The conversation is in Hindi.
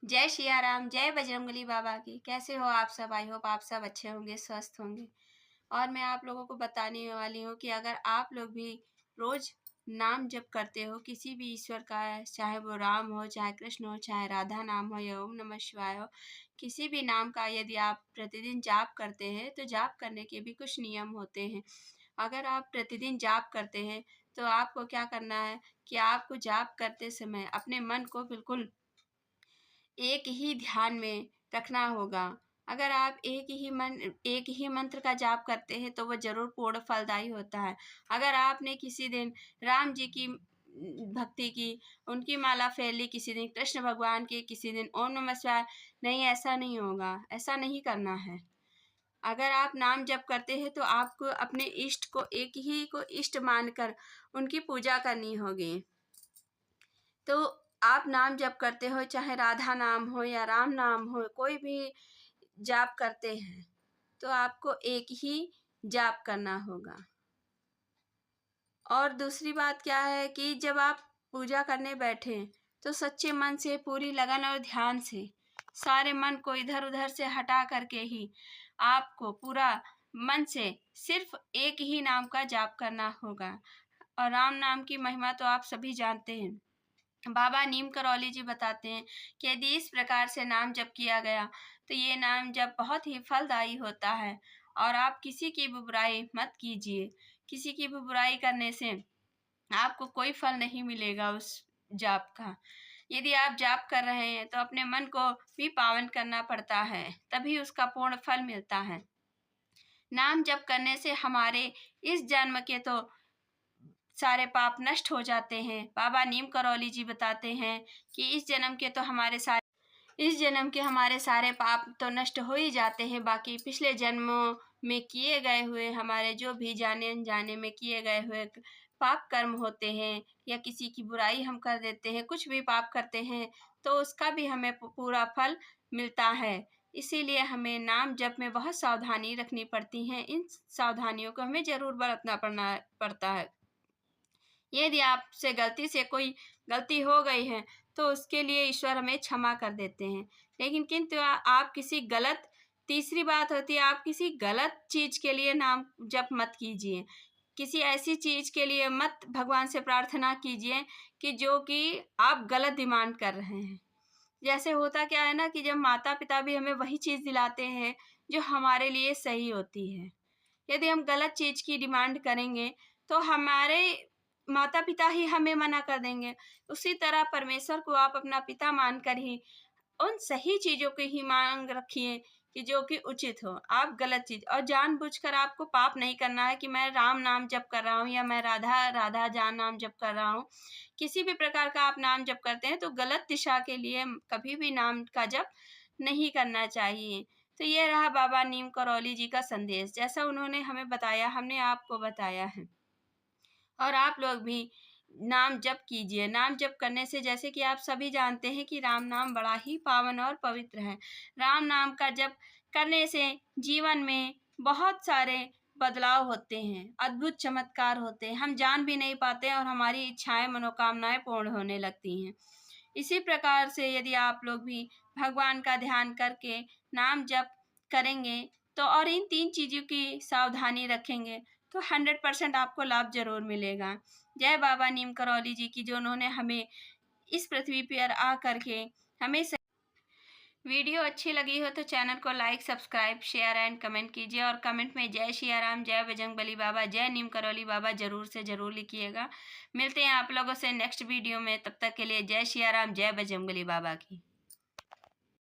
जय सिया राम, जय बजरंगबली बाबा की। कैसे हो आप सब? आई होप आप सब अच्छे होंगे, स्वस्थ होंगे। और मैं आप लोगों को बताने वाली हूँ कि अगर आप लोग भी रोज नाम जप करते हो किसी भी ईश्वर का, चाहे वो राम हो, चाहे कृष्ण हो, चाहे राधा नाम हो या ओम नमः शिवाय हो, किसी भी नाम का यदि आप प्रतिदिन जाप करते हैं तो जाप करने के भी कुछ नियम होते हैं। अगर आप प्रतिदिन जाप करते हैं तो आपको क्या करना है कि आपको जाप करते समय अपने मन को बिल्कुल एक ही ध्यान में रखना होगा। अगर आप एक ही मंत्र का जाप करते हैं तो वो ज़रूर पूर्ण फलदायी होता है। अगर आपने किसी दिन राम जी की भक्ति की, उनकी माला फेर ली, किसी दिन कृष्ण भगवान की, किसी दिन ओम नमः शिवाय, नहीं ऐसा नहीं होगा, ऐसा नहीं करना है। अगर आप नाम जप करते हैं तो आपको अपने इष्ट को एक ही को इष्ट मानकर उनकी पूजा करनी होगी। तो आप नाम जप करते हो, चाहे राधा नाम हो या राम नाम हो, कोई भी जाप करते हैं तो आपको एक ही जाप करना होगा। और दूसरी बात क्या है कि जब आप पूजा करने बैठें तो सच्चे मन से, पूरी लगन और ध्यान से, सारे मन को इधर उधर से हटा करके ही आपको पूरा मन से सिर्फ एक ही नाम का जाप करना होगा। और राम नाम की महिमा तो आप सभी जानते हैं। बाबा नीम करौली जी बताते हैं कि यदि इस प्रकार से नाम जप किया गया तो ये नाम जप बहुत ही फलदायी होता है। और आप किसी की भी बुराई मत कीजिए। किसी की भी बुराई करने से आपको कोई फल नहीं मिलेगा उस जाप का। यदि आप जाप कर रहे हैं तो अपने मन को भी पावन करना पड़ता है, तभी उसका पूर्ण फल मिलता है। नाम जप करने से हमारे इस जन्म के तो सारे पाप नष्ट हो जाते हैं। बाबा नीम करौली जी बताते हैं कि इस जन्म के हमारे सारे पाप तो नष्ट हो ही जाते हैं, बाकी पिछले जन्मों में किए गए हुए हमारे जो भी जाने अनजाने में किए गए हुए पाप कर्म होते हैं, या किसी की बुराई हम कर देते हैं, कुछ भी पाप करते हैं तो उसका भी हमें पूरा फल मिलता है। इसीलिए हमें नाम जप में बहुत सावधानी रखनी पड़ती है। इन सावधानियों को हमें ज़रूर बरतना पड़ता है। यदि आपसे गलती से कोई गलती हो गई है तो उसके लिए ईश्वर हमें क्षमा कर देते हैं। लेकिन किंतु आप किसी गलत तीसरी बात होती है, आप किसी गलत चीज़ के लिए नाम जप मत कीजिए। किसी ऐसी चीज़ के लिए मत भगवान से प्रार्थना कीजिए कि जो कि आप गलत डिमांड कर रहे हैं। जैसे होता क्या है ना कि जब माता-पिता भी हमें वही चीज़ दिलाते हैं जो हमारे लिए सही होती है। यदि हम गलत चीज़ की डिमांड करेंगे तो हमारे माता-पिता ही हमें मना कर देंगे। उसी तरह परमेश्वर को आप अपना पिता मानकर ही उन सही चीज़ों की ही माँग रखिए कि जो कि उचित हो। आप गलत चीज़ और जानबूझकर आपको पाप नहीं करना है कि मैं राम नाम जप कर रहा हूँ या मैं राधा जान नाम जप कर रहा हूँ। किसी भी प्रकार का आप नाम जप करते हैं तो गलत दिशा के लिए कभी भी नाम का जप नहीं करना चाहिए। तो ये रहा बाबा नीम करौली जी का संदेश। जैसा उन्होंने हमें बताया, हमने आपको बताया है। और आप लोग भी नाम जप कीजिए। नाम जप करने से, जैसे कि आप सभी जानते हैं कि राम नाम बड़ा ही पावन और पवित्र है। राम नाम का जप करने से जीवन में बहुत सारे बदलाव होते हैं, अद्भुत चमत्कार होते हैं। हम जान भी नहीं पाते और हमारी इच्छाएं, मनोकामनाएं पूर्ण होने लगती हैं। इसी प्रकार से यदि आप लोग भी भगवान का ध्यान करके नाम जप करेंगे तो और इन 3 चीज़ों की सावधानी रखेंगे तो 100% आपको लाभ ज़रूर मिलेगा। जय बाबा नीम करौली जी की, जो उन्होंने हमें इस पृथ्वी पर आ करके हमें वीडियो अच्छी लगी हो तो चैनल को like, subscribe, share and comment कीजिए। और कमेंट में जय सिया राम, जय बजरंगबली बाबा, जय नीम करौली बाबा ज़रूर से ज़रूर लिखिएगा। मिलते हैं आप लोगों से नेक्स्ट वीडियो में। तब तक के लिए जय सिया राम, जय बजरंगबली बाबा की।